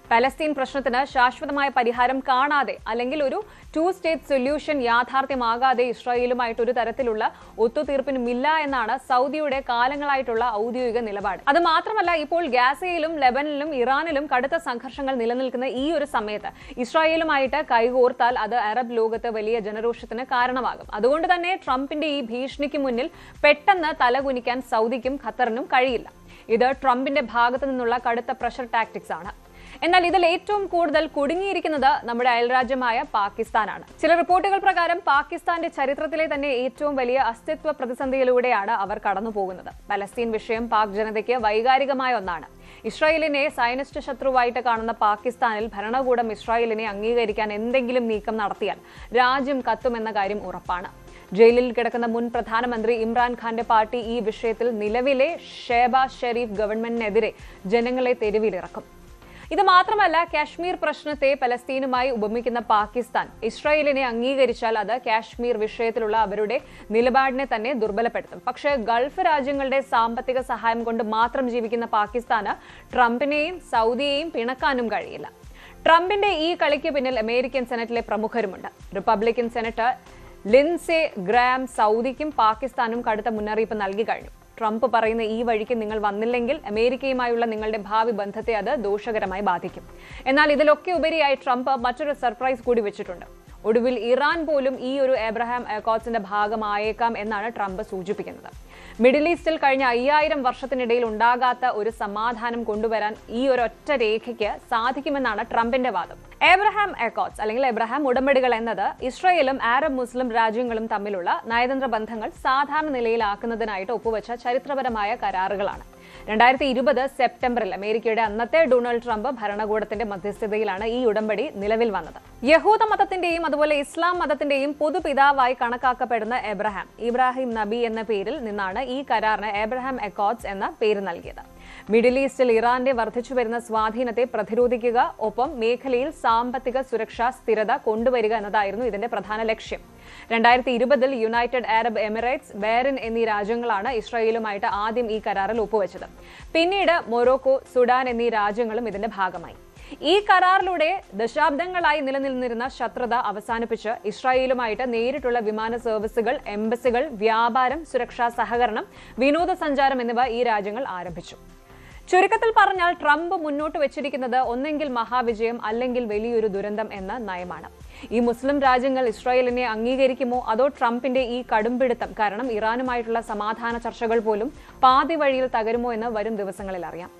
Speaker 1: പലസ്തീൻ പ്രശ്നത്തിന് ശാശ്വതമായ പരിഹാരം കാണാതെ അല്ലെങ്കിൽ ഒരു 2 സ്റ്റേറ്റ് സൊല്യൂഷൻ യാഥാർത്ഥ്യമാകാതെ ഇസ്രായേലുമായിട്ട് ഒരു തരത്തിലുള്ള ഒത്തുതീർപ്പിനുമില്ല എന്നാണ് സൗദിയുടെ കാലങ്ങളായിട്ടുള്ള ഔദ്യോഗിക നിലപാട്. അത് മാത്രമല്ല, ഇപ്പോൾ ഗാസയിലും ലെബനനിലും ഇറാനിലും കടുത്ത സംഘർഷങ്ങൾ നിലനിൽക്കുന്ന ഈ ഒരു സമയത്ത് ഇസ്രായേലുമായിട്ട് കൈകോർത്താൽ അത് അറബ് ലോകത്ത് വലിയ ജനരോഷത്തിന് കാരണമാകും. അതുകൊണ്ട് തന്നെ ട്രംപിന്റെ ഈ ഭീഷണിക്ക് മുന്നിൽ പെട്ടെന്ന് തലകുനിക്കാൻ സൗദിക്കും ഖത്തറിനും കഴിയില്ല. ഇത് ട്രംപിന്റെ ഭാഗത്തു നിന്നുള്ള കടുത്ത പ്രഷർ ടാക്ടിക്സ് ആണ്. എന്നാൽ ഇതിൽ ഏറ്റവും കൂടുതൽ കുടുങ്ങിയിരിക്കുന്നത് നമ്മുടെ അയൽരാജ്യമായ പാകിസ്ഥാനാണ്. ചില റിപ്പോർട്ടുകൾ പ്രകാരം പാകിസ്ഥാന്റെ ചരിത്രത്തിലെ തന്നെ ഏറ്റവും വലിയ അസ്തിത്വ പ്രതിസന്ധിയിലൂടെയാണ് അവർ കടന്നുപോകുന്നത്. പലസ്തീൻ വിഷയം പാക് ജനതയ്ക്ക് വൈകാരികമായ ഒന്നാണ്. ഇസ്രായേലിനെ സയനിസ്റ്റ് ശത്രുവായിട്ട് കാണുന്ന പാകിസ്ഥാനിൽ ഭരണകൂടം ഇസ്രായേലിനെ അംഗീകരിക്കാൻ എന്തെങ്കിലും നീക്കം നടത്തിയാൽ രാജ്യം കത്തുമെന്ന കാര്യം ഉറപ്പാണ്. ജയിലിൽ കിടക്കുന്ന മുൻ പ്രധാനമന്ത്രി ഇമ്രാൻഖാന്റെ പാർട്ടി ഈ വിഷയത്തിൽ നിലവിലെ ഷെഹബാസ് ഷെരീഫ് ഗവൺമെന്റിനെതിരെ ജനങ്ങളെ തെരുവിലിറക്കും. ഇത് മാത്രമല്ല, കാശ്മീർ പ്രശ്നത്തെ പലസ്തീനുമായി ഉപമിക്കുന്ന പാകിസ്ഥാൻ ഇസ്രായേലിനെ അംഗീകരിച്ചാൽ അത് കാശ്മീർ വിഷയത്തിലുള്ള അവരുടെ നിലപാടിനെ തന്നെ ദുർബലപ്പെടുത്തും. പക്ഷേ ഗൾഫ് രാജ്യങ്ങളുടെ സാമ്പത്തിക സഹായം കൊണ്ട് മാത്രം ജീവിക്കുന്ന പാകിസ്ഥാന് ട്രംപിനെയും സൗദിയെയും പിണക്കാനും കഴിയില്ല. ട്രംപിന്റെ ഈ കളിക്ക് പിന്നിൽ അമേരിക്കൻ സെനറ്റിലെ പ്രമുഖരുമുണ്ട്. റിപ്പബ്ലിക്കൻ സെനറ്റർ ലിൻസെ ഗ്രാം സൗദിക്കും പാകിസ്ഥാനും കടുത്ത മുന്നറിയിപ്പ് നൽകി കഴിഞ്ഞു. ട്രംപ് പറയുന്ന ഈ വഴിക്ക് നിങ്ങൾ വന്നില്ലെങ്കിൽ അമേരിക്കയുമായുള്ള നിങ്ങളുടെ ഭാവി ബന്ധത്തെ അത് ദോഷകരമായി ബാധിക്കും. എന്നാൽ ഇതിലൊക്കെ ഉപരിയായി ട്രംപ് മറ്റൊരു സർപ്രൈസ് കൂടി വെച്ചിട്ടുണ്ട്. ഒടുവിൽ ഇറാൻ പോലും ഈ ഒരു എബ്രഹാം അക്കോർഡ്സിന്റെ ഭാഗമായേക്കാം എന്നാണ് ട്രംപ് സൂചിപ്പിക്കുന്നത്. മിഡിൽ ഈസ്റ്റിൽ കഴിഞ്ഞ 5000 വർഷത്തിനിടയിൽ ഉണ്ടാകാത്ത ഒരു സമാധാനം കൊണ്ടുവരാൻ ഈ ഒരൊറ്റ രേഖയ്ക്ക് സാധിക്കുമെന്നാണ് ട്രംപിന്റെ വാദം. ഏബ്രഹാം അക്കോർഡ്സ് അല്ലെങ്കിൽ ഏബ്രഹാം ഉടമ്പടികൾ എന്നത് ഇസ്രായേലും അറബ് മുസ്ലിം രാജ്യങ്ങളും തമ്മിലുള്ള നയതന്ത്ര ബന്ധങ്ങൾ സാധാരണ നിലയിലാക്കുന്നതിനായിട്ട് ഒപ്പുവെച്ച ചരിത്രപരമായ കരാറുകളാണ്. 2020 സെപ്റ്റംബറിൽ അമേരിക്കയുടെ അന്നത്തെ ഡൊണാൾഡ് ട്രംപ് ഭരണകൂടത്തിന്റെ മധ്യസ്ഥതയിലാണ് ഈ ഉടമ്പടി നിലവിൽ വന്നത്. യഹൂദ മതത്തിന്റെയും അതുപോലെ ഇസ്ലാം മതത്തിന്റെയും പൊതുപിതാവായി കണക്കാക്കപ്പെടുന്ന ഇബ്രാഹിം നബി എന്ന പേരിൽ നിന്നാണ് ഈ കരാറിന് ഏബ്രഹാം അക്കോർഡ്സ് എന്ന പേര് നൽകിയത്. മിഡിൽ ഈസ്റ്റിൽ ഇറാന്റെ വർദ്ധിച്ചുവരുന്ന സ്വാധീനത്തെ പ്രതിരോധിക്കുക, ഒപ്പം മേഖലയിൽ സാമ്പത്തിക സുരക്ഷാ സ്ഥിരത കൊണ്ടുവരിക എന്നതായിരുന്നു ഇതിന്റെ പ്രധാന ലക്ഷ്യം. 2020 യുണൈറ്റഡ് അറബ് എമിറേറ്റ്സ്, ബഹ്റൈൻ എന്നീ രാജ്യങ്ങളാണ് ഇസ്രായേലുമായിട്ട് ആദ്യം ഈ കരാറിൽ ഒപ്പുവെച്ചത്. പിന്നീട് മൊറോക്കോ, സുഡാൻ എന്നീ രാജ്യങ്ങളും ഇതിന്റെ ഭാഗമായി. ഈ കരാറിലൂടെ ദശാബ്ദങ്ങളായി നിലനിന്നിരുന്ന ശത്രുത അവസാനിപ്പിച്ച് ഇസ്രായേലുമായിട്ട് നേരിട്ടുള്ള വിമാന സർവീസുകൾ, എംബസികൾ, വ്യാപാരം, സുരക്ഷാ സഹകരണം, വിനോദസഞ്ചാരം എന്നിവ ഈ രാജ്യങ്ങൾ ആരംഭിച്ചു. ചുരുക്കത്തിൽ പറഞ്ഞാൽ ട്രംപ് മുന്നോട്ട് വെച്ചിരിക്കുന്നത് ഒന്നെങ്കിൽ മഹാവിജയം അല്ലെങ്കിൽ വലിയൊരു ദുരന്തം എന്ന നയമാണ്. ഈ മുസ്ലിം രാജ്യങ്ങൾ ഇസ്രായേലിനെ അംഗീകരിക്കുമോ അതോ ട്രംപിന്റെ ഈ കടുംപിടുത്തം കാരണം ഇറാനുമായിട്ടുള്ള സമാധാന ചർച്ചകൾ പോലും പാതി വഴിയിൽ തകരുമോ എന്ന് വരും ദിവസങ്ങളിൽ അറിയാം.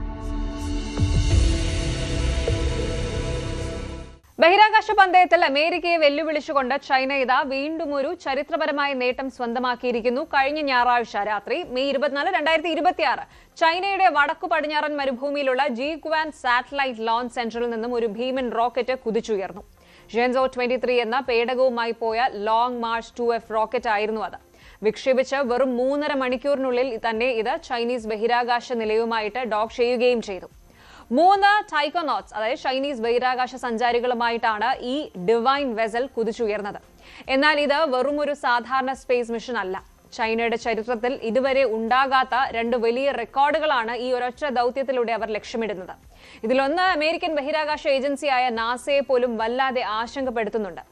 Speaker 1: ബഹിരാകാശ പന്തയത്തിൽ അമേരിക്കയെ വെല്ലുവിളിച്ചുകൊണ്ട് ചൈന ഇതാ വീണ്ടും ഒരു ചരിത്രപരമായ നേട്ടം സ്വന്തമാക്കിയിരിക്കുന്നു. കഴിഞ്ഞ ഞായറാഴ്ച രാത്രി മെയ് 24, 2026 ചൈനയുടെ വടക്കു പടിഞ്ഞാറൻ മരുഭൂമിയിലുള്ള ജീഗ്വാൻ സാറ്റലൈറ്റ് ലോഞ്ച് സെന്ററിൽ നിന്നും ഒരു ഭീമൻ റോക്കറ്റ് കുതിച്ചുയർന്നു. ഷെൻസോ 23 എന്ന പേടകവുമായി പോയ ലോങ് മാർച്ച് 2F റോക്കറ്റ് ആയിരുന്നു അത്. വിക്ഷേപിച്ച് വെറും 3.5 മണിക്കൂറിനുള്ളിൽ തന്നെ ഇത് ചൈനീസ് ബഹിരാകാശ നിലയവുമായിട്ട് ഡോക്ക് ചെയ്യുകയും ചെയ്തു. 3 ടൈക്കോനോട്സ്, അതായത് ചൈനീസ് ബഹിരാകാശ സഞ്ചാരികളുമായിട്ടാണ് ഈ ഡിവൈൻ വെസൽ കുതിച്ചുയർന്നത്. എന്നാൽ ഇത് വെറും ഒരു സാധാരണ സ്പേസ് മിഷൻ അല്ല. ചൈനയുടെ ചരിത്രത്തിൽ ഇതുവരെ ഉണ്ടാകാത്ത 2 വലിയ റെക്കോർഡുകളാണ് ഈ ഒരൊറ്റ ദൗത്യത്തിലൂടെ അവർ ലക്ഷ്യമിടുന്നത്. ഇതിലൊന്ന് അമേരിക്കൻ ബഹിരാകാശ ഏജൻസിയായ നാസയെ പോലും വല്ലാതെ ആശങ്കപ്പെടുത്തുന്നുണ്ട്.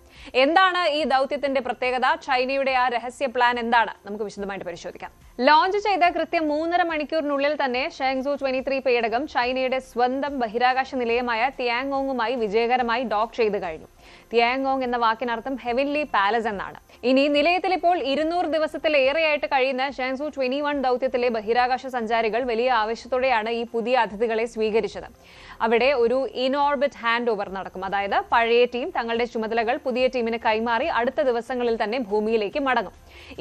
Speaker 1: എന്താണ് ഈ ദൗത്യത്തിന്റെ പ്രത്യേകത? ചൈനയുടെ ആ രഹസ്യ പ്ലാൻ എന്താണ്? നമുക്ക് വിശദമായിട്ട് പരിശോധിക്കാം. ലോഞ്ച് ചെയ്ത കൃത്യം 3.5 മണിക്കൂറിനുള്ളിൽ തന്നെ ഷെൻസോ 23 പേടകം ചൈനയുടെ സ്വന്തം ബഹിരാകാശ നിലയമായ തിയാങ്ങോങ്ങുമായി വിജയകരമായി ഡോക്ക് ചെയ്തു കഴിഞ്ഞു. തിയാങ്ങോങ് എന്ന വാക്കിനർത്ഥം ഹെവൻലി പാലസ് എന്നാണ്. ഇനി നിലയത്തിൽ ഇപ്പോൾ 200 ദിവസത്തിലേറെയായിട്ട് കഴിയുന്ന ഷെൻസോ 21 ദൗത്യത്തിലെ ബഹിരാകാശ സഞ്ചാരികൾ വലിയ ആവശ്യത്തോടെയാണ് ഈ പുതിയ അതിഥികളെ സ്വീകരിച്ചത്. അവിടെ ഒരു ഇൻഓർബിറ്റ് ഹാൻഡ് ഓവർ നടക്കും. അതായത് പഴയ ടീം തങ്ങളുടെ ചുമതലകൾ പുതിയ ടീമിന് കൈമാറി അടുത്ത ദിവസങ്ങളിൽ തന്നെ ഭൂമിയിലേക്ക് മടങ്ങും.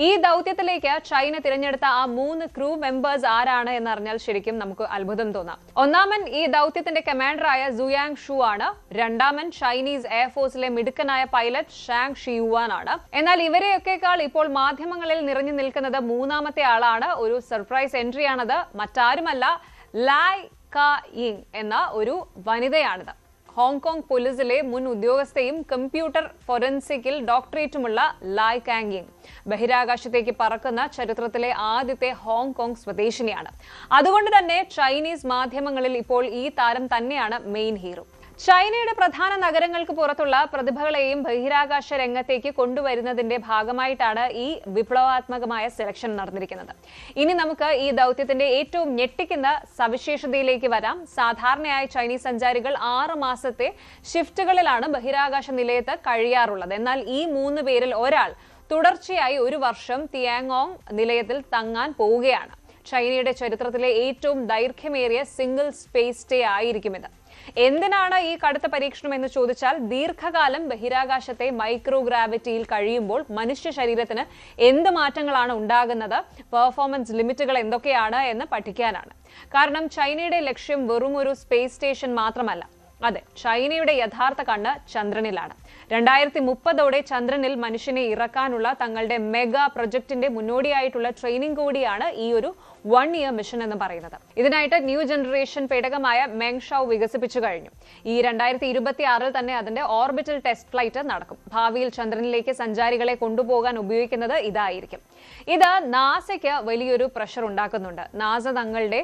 Speaker 1: ഈ ദൗത്യത്തിലേക്ക് ചൈന തിരഞ്ഞെടുത്ത ആ 3 ക്രൂ മെമ്പേഴ്സ് ആരാണ് എന്നറിഞ്ഞാൽ ശരിക്കും നമുക്ക് അത്ഭുതം തോന്നാം. ഒന്നാമൻ ഈ ദൗത്യത്തിന്റെ കമാൻഡറായ സുയാങ് ഷു ആണ്. രണ്ടാമൻ ചൈനീസ് എയർഫോഴ്സിലെ മിടുക്കനായ പൈലറ്റ് ഷാങ് ഷിയുവാൻ ആണ്. എന്നാൽ ഇവരെയൊക്കെക്കാൾ ഇപ്പോൾ മാധ്യമങ്ങളിൽ നിറഞ്ഞു നിൽക്കുന്നത് മൂന്നാമത്തെ ആളാണ്. ഒരു സർപ്രൈസ് എൻട്രിയാണത്. മറ്റാരുമല്ല, ലായ് കായിങ് എന്ന ഒരു വനിതയാണിത്. ഹോങ്കോങ് പോലീസിലെ മുൻ ഉദ്യോഗസ്ഥയും കമ്പ്യൂട്ടർ ഫോറൻസിക്കിൽ ഡോക്ടറേറ്റുമുള്ള ലായ് കായിങ് ബഹിരാകാശത്തേക്ക് പറക്കുന്ന ചരിത്രത്തിലെ ആദ്യത്തെ ഹോങ്കോങ് സ്വദേശിനിയാണ്. അതുകൊണ്ട് തന്നെ ചൈനീസ് മാധ്യമങ്ങളിൽ ഇപ്പോൾ ഈ താരം തന്നെയാണ് മെയിൻ ഹീറോ. ചൈനയുടെ പ്രധാന നഗരങ്ങൾക്ക് പുറത്തുള്ള പ്രതിഭകളെയും ബഹിരാകാശ രംഗത്തേക്ക് കൊണ്ടുവരുന്നതിന്റെ ഭാഗമായിട്ടാണ് ഈ വിപ്ലവാത്മകമായ സെലക്ഷൻ നടന്നിരിക്കുന്നത്. ഇനി നമുക്ക് ഈ ദൗത്യത്തിന്റെ ഏറ്റവും ഞെട്ടിക്കുന്ന സവിശേഷതയിലേക്ക് വരാം. സാധാരണയായി ചൈനീസ് സഞ്ചാരികൾ 6 മാസത്തെ ഷിഫ്റ്റുകളിലാണ് ബഹിരാകാശ നിലയത്ത് കഴിയാറുള്ളത്. എന്നാൽ ഈ 3 പേരിൽ ഒരാൾ തുടർച്ചയായി 1 വർഷം തിയാങ്ങോങ് നിലയത്തിൽ തങ്ങാൻ പോവുകയാണ്. ചൈനയുടെ ചരിത്രത്തിലെ ഏറ്റവും ദൈർഘ്യമേറിയ സിംഗിൾ സ്പേസ് സ്റ്റേ ആയിരിക്കും ഇത്. എന്തിനാണ് ഈ കടുത്ത പരീക്ഷണം എന്ന് ചോദിച്ചാൽ, ദീർഘകാലം ബഹിരാകാശത്തെ മൈക്രോഗ്രാവിറ്റിയിൽ കഴിയുമ്പോൾ മനുഷ്യ ശരീരത്തിന് എന്ത് മാറ്റങ്ങളാണ് ഉണ്ടാകുന്നത്, പെർഫോമൻസ് ലിമിറ്റുകൾ എന്തൊക്കെയാണ് എന്ന് പഠിക്കാനാണ്. കാരണം ചൈനയുടെ ലക്ഷ്യം വെറും ഒരു സ്പേസ് സ്റ്റേഷൻ മാത്രമല്ല. അതെ, ചൈനയുടെ യഥാർത്ഥ കണ്ണ് ചന്ദ്രനിലാണ്. 2030 ചന്ദ്രനിൽ മനുഷ്യനെ ഇറക്കാനുള്ള തങ്ങളുടെ മെഗാ പ്രൊജക്ടിന്റെ മുന്നോടിയായിട്ടുള്ള ട്രെയിനിങ് കൂടിയാണ് ഈ ഒരു 1 ഇയർ മിഷൻ എന്ന് പറയുന്നത്. ഇതിനായിട്ട് ന്യൂ ജനറേഷൻ പേടകമായ മെങ്ഷൌ വികസിപ്പിച്ചു കഴിഞ്ഞു. ഈ 2026 തന്നെ അതിന്റെ ഓർബിറ്റൽ ടെസ്റ്റ് ഫ്ലൈറ്റ് നടക്കും. ഭാവിയിൽ ചന്ദ്രനിലേക്ക് സഞ്ചാരികളെ കൊണ്ടുപോകാൻ ഉപയോഗിക്കുന്നത് ഇതായിരിക്കും. ഇത് നാസയ്ക്ക് വലിയൊരു പ്രഷർ ഉണ്ടാക്കുന്നുണ്ട്. നാസ തങ്ങളുടെ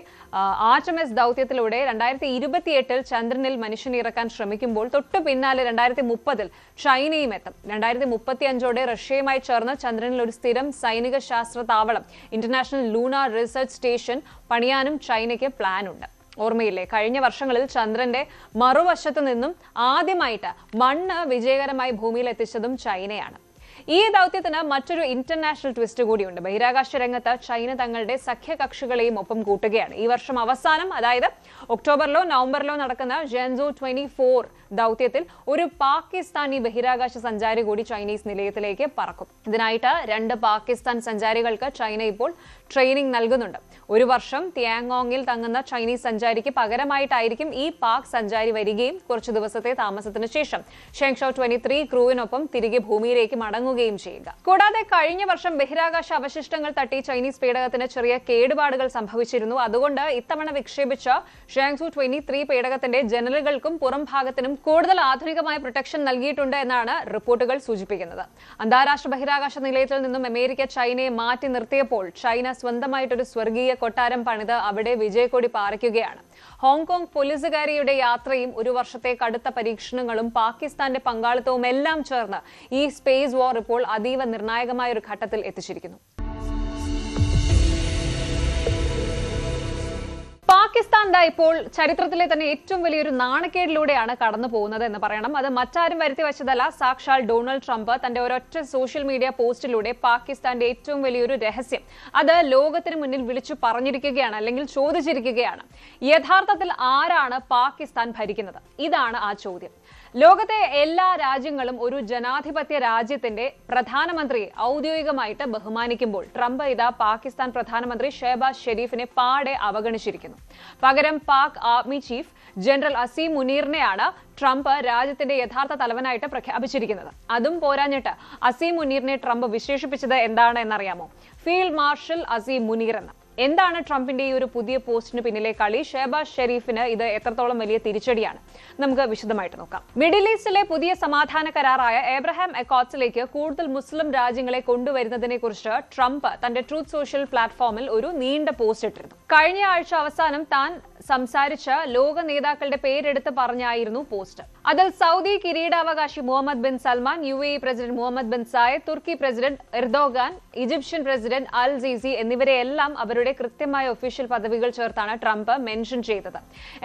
Speaker 1: ആർടെമിസ് ദൗത്യത്തിലൂടെ 2028 ചന്ദ്രനിൽ മനുഷ്യനെ ഇറക്കാൻ ശ്രമിക്കുമ്പോൾ തൊട്ടു പിന്നാലെ 2030 ചൈനയും എത്തും. 2035 റഷ്യയുമായി ചേർന്ന് ചന്ദ്രനിൽ ഒരു സ്ഥിരം സൈനിക ശാസ്ത്ര താവളം, ഇന്റർനാഷണൽ ലൂണാർ റിസർച്ച് സ്റ്റേഷൻ പണിയാനും ചൈനയ്ക്ക് പ്ലാൻ ഉണ്ട്. ഓർമ്മയില്ലേ, കഴിഞ്ഞ വർഷങ്ങളിൽ ചന്ദ്രന്റെ മറുവശത്തു നിന്നും ആദ്യമായിട്ട് മണ്ണ് വിജയകരമായി ഭൂമിയിൽ എത്തിച്ചതും ചൈനയാണ്. ഈ ദൗത്യത്തിന് മറ്റൊരു ഇന്റർനാഷണൽ ട്വിസ്റ്റ് കൂടിയുണ്ട്. ബഹിരാകാശ രംഗത്ത് ചൈന തങ്ങളുടെ സഖ്യകക്ഷികളെയും ഒപ്പം കൂട്ടുകയാണ്. ഈ വർഷം അവസാനം, അതായത് ഒക്ടോബറിലോ നവംബറിലോ നടക്കുന്ന ജെൻസോ 24 ദൗത്യത്തിൽ ഒരു പാകിസ്ഥാനി ബഹിരാകാശ സഞ്ചാരി കൂടി ചൈനീസ് നിലയത്തിലേക്ക് പറക്കും. ഇതിനായിട്ട് 2 പാകിസ്ഥാൻ സഞ്ചാരികൾക്ക് ചൈന ഇപ്പോൾ ട്രെയിനിങ് നൽകുന്നുണ്ട്. ഒരു വർഷം തിയാങ്ങോങ്ങിൽ തങ്ങുന്ന ചൈനീസ് സഞ്ചാരിക്ക് പകരമായിട്ടായിരിക്കും ഈ പാക് സഞ്ചാരി വരികയും കുറച്ചു ദിവസത്തെ താമസത്തിന് ശേഷം ഷെങ്ഷോ 23 ക്രൂവിനൊപ്പം തിരികെ ഭൂമിയിലേക്ക് മടങ്ങുകയും ചെയ്യുക. കൂടാതെ കഴിഞ്ഞ വർഷം ബഹിരാകാശ അവശിഷ്ടങ്ങൾ തട്ടി ചൈനീസ് പേടകത്തിന് ചെറിയ കേടുപാടുകൾ സംഭവിച്ചിരുന്നു. അതുകൊണ്ട് ഇത്തവണ വിക്ഷേപിച്ച ഷെങ്ഷോ 23 പേടകത്തിന്റെ ജനലുകൾക്കും പുറം ഭാഗത്തിനും കൂടുതൽ ആധുനികമായ പ്രൊട്ടക്ഷൻ നൽകിയിട്ടുണ്ട് എന്നാണ് റിപ്പോർട്ടുകൾ സൂചിപ്പിക്കുന്നത്. അന്താരാഷ്ട്ര ബഹിരാകാശ നിലയത്തിൽ നിന്നും അമേരിക്ക ചൈനയെ മാറ്റി നിർത്തിയപ്പോൾ ചൈന സ്വന്തമായിട്ടൊരു സ്വർഗീയ കൊട്ടാരം പണിത് അവിടെ വിജയക്കൊടി പാറിക്കുകയാണ്. ഹോങ്കോങ് പോലീസുകാരിയുടെ യാത്രയും ഒരു വർഷത്തെ കടുത്ത പരീക്ഷണങ്ങളും പാകിസ്ഥാന്റെ പങ്കാളിത്തവും എല്ലാം ചേർന്ന് ഈ സ്പേസ് വാർ ഇപ്പോൾ അതീവ നിർണായകമായ ഒരു ഘട്ടത്തിൽ എത്തിച്ചിരിക്കുന്നു. പാകിസ്ഥാൻ ഇപ്പോൾ ചരിത്രത്തിലെ തന്നെ ഏറ്റവും വലിയൊരു നാണക്കേടിലൂടെയാണ് കടന്നു പോകുന്നത് എന്ന് പറയണം. അത് മറ്റാരും വരുത്തി വെച്ചതല്ല, സാക്ഷാൽ ഡൊണാൾഡ് ട്രംപ് തന്റെ ഒരൊറ്റ സോഷ്യൽ മീഡിയ പോസ്റ്റിലൂടെ പാകിസ്ഥാന്റെ ഏറ്റവും വലിയൊരു രഹസ്യം അത് ലോകത്തിന് മുന്നിൽ വിളിച്ചു പറഞ്ഞിരിക്കുകയാണ്, അല്ലെങ്കിൽ ചോദിച്ചിരിക്കുകയാണ്. യഥാർത്ഥത്തിൽ ആരാണ് പാകിസ്ഥാൻ ഭരിക്കുന്നത്? ഇതാണ് ആ ചോദ്യം. ലോകത്തെ എല്ലാ രാജ്യങ്ങളും ഒരു ജനാധിപത്യ രാജ്യത്തിന്റെ പ്രധാനമന്ത്രിയെ ഔദ്യോഗികമായിട്ട് ബഹുമാനിക്കുമ്പോൾ ട്രംപ് ഇതാ പാകിസ്ഥാൻ പ്രധാനമന്ത്രി ഷെഹബാസ് ഷെരീഫിനെ പാടെ അവഗണിച്ചിരിക്കുന്നു. പകരം Pak army chief general Asim മുനീറിനെയാണ് ട്രംപ് രാജ്യത്തിന്റെ യഥാർത്ഥ തലവനായിട്ട് പ്രഖ്യാപിച്ചിരിക്കുന്നത്. അതും പോരാഞ്ഞിട്ട് അസീം മുനീറിനെ ട്രംപ് വിശേഷിപ്പിച്ചത് എന്താണ് എന്നറിയാമോ? ഫീൽഡ് മാർഷൽ അസീം മുനീർ എന്ന്. എന്താണ് ട്രംപിന്റെ ഈ ഒരു പുതിയ പോസ്റ്റിന് പിന്നിലെ കളി? ഷെഹബാസ് ഷെരീഫിന് ഇത് എത്രത്തോളം വലിയ തിരിച്ചടിയാണ്? നമുക്ക് വിശദമായിട്ട് നോക്കാം. മിഡിൽ ഈസ്റ്റിലെ പുതിയ സമാധാന കരാറായ ഏബ്രഹാം അക്കോർഡ്സിലേക്ക് കൂടുതൽ മുസ്ലിം രാജ്യങ്ങളെ കൊണ്ടുവരുന്നതിനെ കുറിച്ച് ട്രംപ് തന്റെ ട്രൂത്ത് സോഷ്യൽ പ്ലാറ്റ്ഫോമിൽ ഒരു നീണ്ട പോസ്റ്റ് ഇട്ടിരുന്നു. കഴിഞ്ഞ ആഴ്ച അവസാനം താൻ സംസാരിച്ച ലോക നേതാക്കളുടെ പേരെടുത്ത് പറഞ്ഞായിരുന്നു പോസ്റ്റ്. അതിൽ സൗദി കിരീടാവകാശി Mohammed bin Salman, UAE president Mohammed bin Zayed, തുർക്കി president Erdogan, Egyptian president al Sisi എന്നിവരെയെല്ലാം അവരുടെ കൃത്യമായ ഒഫീഷ്യൽ പദവികൾ ചേർത്താണ് ട്രംപ് മെൻഷൻ ചെയ്തത്.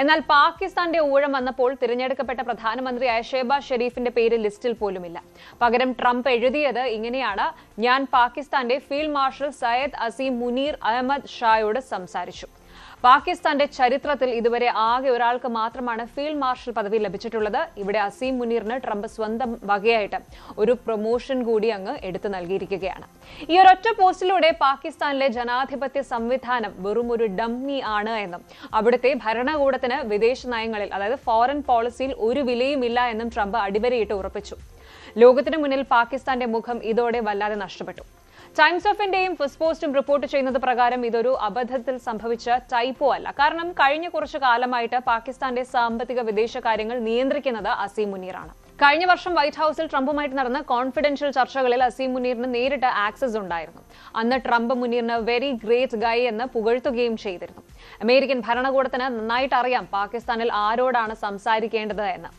Speaker 1: എന്നാൽ പാകിസ്ഥാന്റെ ഊഴം വന്നപ്പോൾ തിരഞ്ഞെടുക്കപ്പെട്ട പ്രധാനമന്ത്രിയായ ഷെഹബാസ് ഷെരീഫിന്റെ പേര് ലിസ്റ്റിൽ പോലുമില്ല. പകരം ട്രംപ് എഴുതിയത് ഇങ്ങനെയാണ്: ഞാൻ പാകിസ്ഥാന്റെ ഫീൽഡ് മാർഷൽ സയ്യദ് അസീം മുനീർ അഹമ്മദ് ഷായോട് സംസാരിച്ചു. പാകിസ്ഥാന്റെ ചരിത്രത്തിൽ ഇതുവരെ ആകെ ഒരാൾക്ക് മാത്രമാണ് ഫീൽഡ് മാർഷൽ പദവി ലഭിച്ചിട്ടുള്ളത്. ഇവിടെ അസീം മുനീറിന് ട്രംപ് സ്വന്തം വകയായിട്ട് ഒരു പ്രൊമോഷൻ കൂടി അങ്ങ് എടുത്തു നൽകിയിരിക്കുകയാണ്. ഈ ഒരൊറ്റ പോസ്റ്റിലൂടെ പാകിസ്ഥാനിലെ ജനാധിപത്യ സംവിധാനം വെറും ഒരു ഡമ്മി ആണ് എന്നും അവിടുത്തെ ഭരണകൂടത്തിന് വിദേശ നയങ്ങളിൽ, അതായത് ഫോറിൻ പോളിസിയിൽ ഒരു വിലയുമില്ല എന്നും ട്രംപ് അടിവരയിട്ട് ഉറപ്പിച്ചു. ലോകത്തിനു മുന്നിൽ പാകിസ്ഥാന്റെ മുഖം ഇതോടെ വല്ലാതെ നഷ്ടപ്പെട്ടു. ടൈംസ് ഓഫ് ഇന്ത്യയും ഫസ്റ്റ് പോസ്റ്റും റിപ്പോർട്ട് ചെയ്യുന്നത് പ്രകാരം ഇതൊരു അബദ്ധത്തിൽ സംഭവിച്ച ടൈപ്പോ അല്ല. കാരണം കഴിഞ്ഞ കുറച്ചു കാലമായിട്ട് പാകിസ്ഥാന്റെ സാമ്പത്തിക വിദേശകാര്യങ്ങൾ നിയന്ത്രിക്കുന്നത് അസീം മുനീറാണ്. കഴിഞ്ഞ വർഷം വൈറ്റ് ഹൌസിൽ ട്രംപുമായിട്ട് നടന്ന കോൺഫിഡൻഷ്യൽ ചർച്ചകളിൽ അസീം മുനീറിന് നേരിട്ട് ആക്സസ് ഉണ്ടായിരുന്നു. അന്ന് ട്രംപ് മുനീറിന് വെരി ഗ്രേറ്റ് ഗൈ എന്ന് പുകഴ്ത്തുകയും ചെയ്തിരുന്നു. അമേരിക്കൻ ഭരണകൂടത്തിന് നന്നായിട്ട് അറിയാം പാകിസ്ഥാനിൽ ആരോടാണ് സംസാരിക്കേണ്ടത് എന്ന്.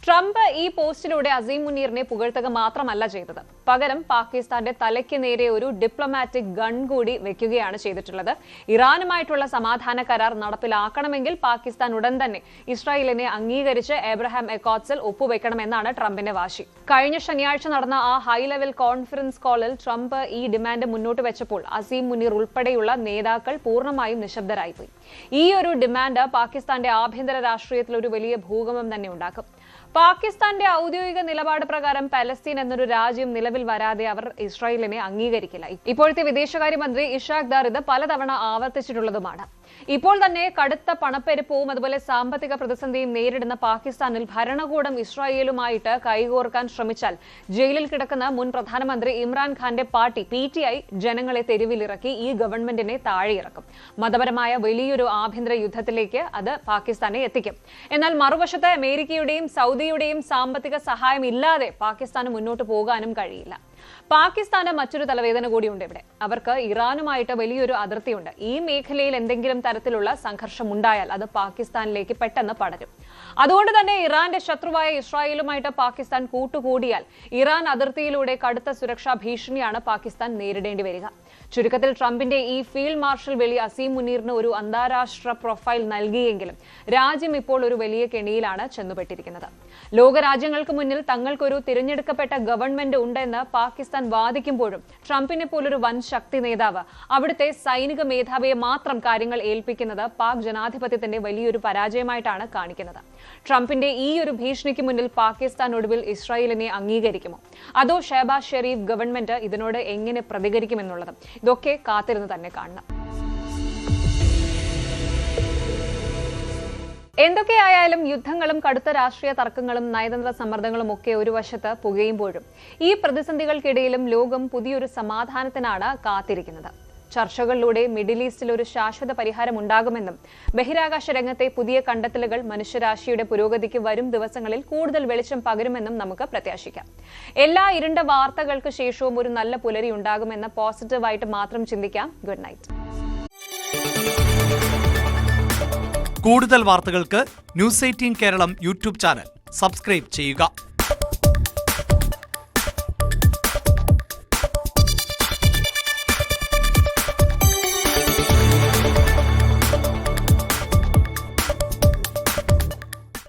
Speaker 1: ട്രംപ് ഈ പോസ്റ്റിലൂടെ അസീം മുനീറിനെ പുകഴ്ത്തുക മാത്രമല്ല ചെയ്തത്, പകരം പാകിസ്ഥാന്റെ തലയ്ക്ക് നേരെ ഒരു ഡിപ്ലോമാറ്റിക് ഗൺ കൂടി വെക്കുകയാണ് ചെയ്തിട്ടുള്ളത്. ഇറാനുമായിട്ടുള്ള സമാധാന കരാർ നടപ്പിലാക്കണമെങ്കിൽ പാകിസ്ഥാൻ ഉടൻ തന്നെ ഇസ്രായേലിനെ അംഗീകരിച്ച് ഏബ്രഹാം അക്കോർഡ്സിൽ ഒപ്പുവെക്കണമെന്നാണ് ട്രംപിന്റെ വാശി. കഴിഞ്ഞ ശനിയാഴ്ച നടന്ന ആ ഹൈ ലെവൽ കോൺഫറൻസ് കോളിൽ ട്രംപ് ഈ ഡിമാൻഡ് മുന്നോട്ട് വെച്ചപ്പോൾ അസീം മുനീർ ഉൾപ്പെടെയുള്ള നേതാക്കൾ പൂർണ്ണമായും നിശബ്ദരായിപ്പോയി. ഈ ഒരു ഡിമാൻഡ് പാകിസ്ഥാന്റെ ആഭ്യന്തര രാഷ്ട്രീയത്തിൽ ഒരു വലിയ ഭൂകമ്പം തന്നെ ഉണ്ടാക്കും. പാകിസ്ഥാന്റെ ഔദ്യോഗിക നിലപാട് പ്രകാരം പലസ്തീൻ എന്നൊരു രാജ്യം നിലവിൽ വരാതെ അവർ ഇസ്രായേലിനെ അംഗീകരിക്കില്ല. ഇപ്പോഴത്തെ വിദേശകാര്യമന്ത്രി ഇഷാഖ് ദാർ ഇത് പലതവണ ആവർത്തിച്ചിട്ടുള്ളതുമാണ്. ഇപ്പോൾ തന്നെ കടുത്ത പണപ്പെരുപ്പവും അതുപോലെ സാമ്പത്തിക പ്രതിസന്ധിയും നേരിടുന്ന പാകിസ്ഥാനിൽ ഭരണകൂടം ഇസ്രായേലുമായിട്ട് കൈകോർക്കാൻ ശ്രമിച്ചാൽ ജയിലിൽ കിടക്കുന്ന മുൻ പ്രധാനമന്ത്രി ഇമ്രാൻഖാന്റെ പാർട്ടി PTI ജനങ്ങളെ തെരുവിലിറക്കി ഈ ഗവൺമെന്റിനെ താഴെയിറക്കും. മതപരമായ വലിയൊരു ആഭ്യന്തര യുദ്ധത്തിലേക്ക് അത് പാകിസ്ഥാനെ എത്തിക്കും. എന്നാൽ മറുവശത്ത് അമേരിക്കയുടെയും സൗദിയുടെയും സാമ്പത്തിക സഹായം ഇല്ലാതെ പാകിസ്ഥാന് മുന്നോട്ട് പോകാനും കഴിയില്ല. പാകിസ്ഥാന് മറ്റൊരു തലവേദന കൂടിയുണ്ട് ഇവിടെ. അവർക്ക് ഇറാനുമായിട്ട് വലിയൊരു അതിർത്തിയുണ്ട്. ഈ മേഖലയിൽ എന്തെങ്കിലും തരത്തിലുള്ള സംഘർഷം ഉണ്ടായാൽ അത് പാകിസ്ഥാനിലേക്ക് പെട്ടെന്ന് പടരും. അതുകൊണ്ട് തന്നെ ഇറാന്റെ ശത്രുവായ ഇസ്രായേലുമായിട്ട് പാകിസ്ഥാൻ കൂട്ടുകൂടിയാൽ ഇറാൻ അതിർത്തിയിലൂടെ കടുത്ത സുരക്ഷാ ഭീഷണിയാണ് പാകിസ്ഥാൻ നേരിടേണ്ടി വരിക. ചുരുക്കത്തിൽ ട്രംപിന്റെ ഈ ഫീൽഡ് മാർഷൽ വിളി അസീം മുനീറിന് ഒരു അന്താരാഷ്ട്ര പ്രൊഫൈൽ നൽകിയെങ്കിലും രാജ്യം ഇപ്പോൾ ഒരു വലിയ കെണിയിലാണ് ചെന്നുപെട്ടിരിക്കുന്നത്. ലോകരാജ്യങ്ങൾക്ക് മുന്നിൽ തങ്ങൾക്കൊരു തിരഞ്ഞെടുക്കപ്പെട്ട ഗവൺമെന്റ് ഉണ്ടെന്ന് പാകിസ്ഥാൻ വാദിക്കുമ്പോഴും ട്രംപിനെ പോലൊരു വൻ ശക്തി നേതാവ് അവിടുത്തെ സൈനിക മേധാവിയെ മാത്രം കാര്യങ്ങൾ ഏൽപ്പിക്കുന്നത് പാക് ജനാധിപത്യത്തിന്റെ വലിയൊരു പരാജയമായിട്ടാണ് കാണിക്കുന്നത്. ട്രംപിന്റെ ഈ ഒരു ഭീഷണിക്ക് മുന്നിൽ പാകിസ്ഥാൻ ഒടുവിൽ ഇസ്രായേലിനെ അംഗീകരിക്കുമോ, അതോ ഷഹബാസ് ഷെരീഫ് ഗവൺമെന്റ് ഇതിനോട് എങ്ങനെ പ്രതികരിക്കുമെന്നുള്ളതും ഇതൊക്കെ കാത്തിരുന്ന് തന്നെ കാണണം. എന്തൊക്കെയായാലും യുദ്ധങ്ങളും കടുത്ത രാഷ്ട്രീയ തർക്കങ്ങളും നയതന്ത്ര സമ്മർദ്ദങ്ങളും ഒക്കെ ഒരു വശത്ത് പുകയുമ്പോഴും ഈ പ്രതിസന്ധികൾക്കിടയിലും ലോകം പുതിയൊരു സമാധാനത്തിനാണ് കാത്തിരിക്കുന്നത്. ചർച്ചകളിലൂടെ മിഡിൽ ഈസ്റ്റിൽ ഒരു ശാശ്വത പരിഹാരം ഉണ്ടാകുമെന്നും ബഹിരാകാശ രംഗത്തെ പുതിയ കണ്ടെത്തലുകൾ മനുഷ്യരാശിയുടെ പുരോഗതിക്ക് വരും ദിവസങ്ങളിൽ കൂടുതൽ വെളിച്ചം പകരുമെന്നും നമുക്ക് പ്രത്യാശിക്കാം. എല്ലാ ഇരുണ്ട വാർത്തകൾക്ക് ശേഷവും ഒരു നല്ല പുലരി ഉണ്ടാകുമെന്ന് പോസിറ്റീവായിട്ട് മാത്രം ചിന്തിക്കാം. Good night.
Speaker 2: കൂടുതൽ വാർത്തകൾക്ക് news 18 Keralam YouTube channel subscribe ചെയ്യുക.